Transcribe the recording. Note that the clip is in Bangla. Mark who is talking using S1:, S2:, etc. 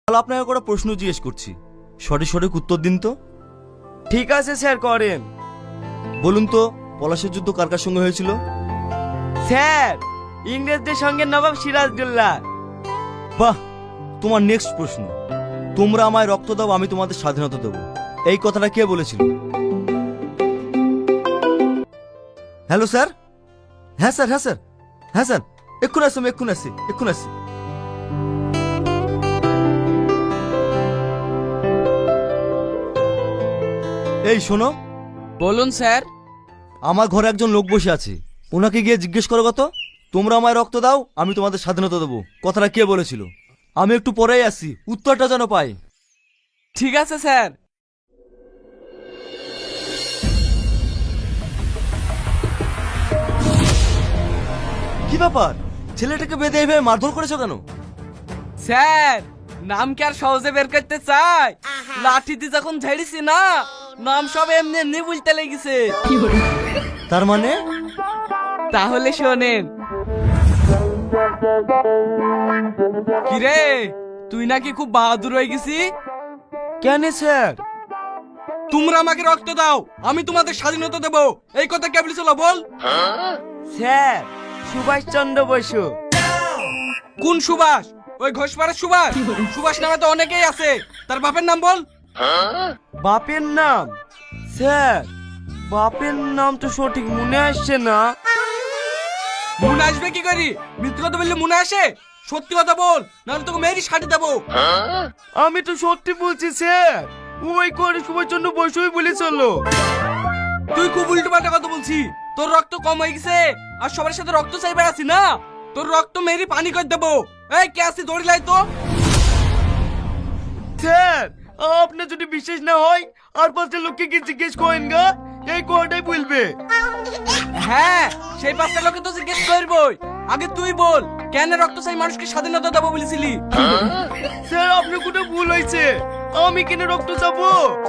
S1: তাহলে আপনাকে একটা প্রশ্ন জিজ্ঞেস করছি, সঠিক সঠিক উত্তর দিন তো।
S2: ঠিক আছে স্যার, করেন।
S1: বলুন তো, পলাশের যুদ্ধ কার কার সঙ্গে হয়েছিল?
S2: স্যার, ইংরেজদের সঙ্গে নবাব সিরাজদৌল্লা।
S1: বাহ, তোমার নেক্সট প্রশ্ন, তোমরা আমায় রক্ত দাও, আমি তোমাদের স্বাধীনতা দেবো, এই কথাটা কে বলেছিল? Hello sir. হ্যাঁ স্যার, হ্যাঁ স্যার, হ্যাঁ স্যার, এক্ষুনি আসছি, এক্ষুনি আসছি, এক্ষুনি আসছি। এই শোনো,
S3: বলুন স্যার।
S1: আমার ঘরে একজন লোক বসে আছে, ওনাকে গিয়ে জিজ্ঞেস করো কত, তোমরা আমায় রক্ত দাও, আমি তোমাদের স্বাধীনতা দেবো, কথাটা কে বলেছিল? আমি একটু পরেই আসি, উত্তরটা যেন পাই।
S3: ঠিক আছে স্যার।
S1: কি ব্যাপার, ছেলেটাকে বেঁধে এইভাবে মারধর করেছো কেন?
S3: স্যার, নাম কি আর সহজে বের করতে চাই? লাঠি দিয়ে যখন ঝেড়েছি না, নাম সব এমনি এমনি বুঝতে লেগেছে।
S1: তার মানে?
S3: তাহলে শোনেন। কিরে, তুই নাকি খুব বাহাদুর হয়ে গেছি?
S2: কেন স্যার?
S3: তোমরা আমাকে রক্ত দাও, আমি তোমাদের স্বাধীনতা দেবো, এই কথা কে বলেছিল বল?
S2: স্যার, সুভাষচন্দ্র বসু।
S3: কোন সুভাষ? ওই ঘোষপাড়ার সুভাষ? সুভাষ নামে তো অনেকেই আছে, তার বাপের নাম বল।
S2: বাপের নাম? স্যার, বাপের নাম তো সঠিক মনে আসছে না।
S3: মনে আসবে কি করি? মিথ্যে কথা বললে মনে আসে? সত্যি কথা বল, নাহলে তোকে মেয়েরই শাড়ি দেবো।
S2: আমি তো সত্যি বলছি স্যার, ওই করে সুভাষচন্দ্র বসুই বলেছিল।
S3: তুই খুব উল্টো পাল্টা কথা বলছি। তোর রক্ত কম হয়ে গেছে আর সবার সাথে রক্ত চাই বেড়াচ্ছি না, তোর রক্ত মেরি পানি করে দেবো। এই কে আসি দৌড়ি লাই তো।
S2: স্যার, আপনার যদি বিশ্বাস না হয় আর পাঁচটা লোককে কি জিজ্ঞেস করেন গা, এই কথাটাই বলবে।
S3: হ্যাঁ, সেই পাঁচটা লোকে তো জিজ্ঞেস করবই। আগে তুই বল, কেন রক্ত চাই মানুষকে স্বাধীনতা দেবো বলেছিলি?
S2: স্যার, আপনার কোনো ভুল হয়েছে, আমি কেন রক্ত চাবো?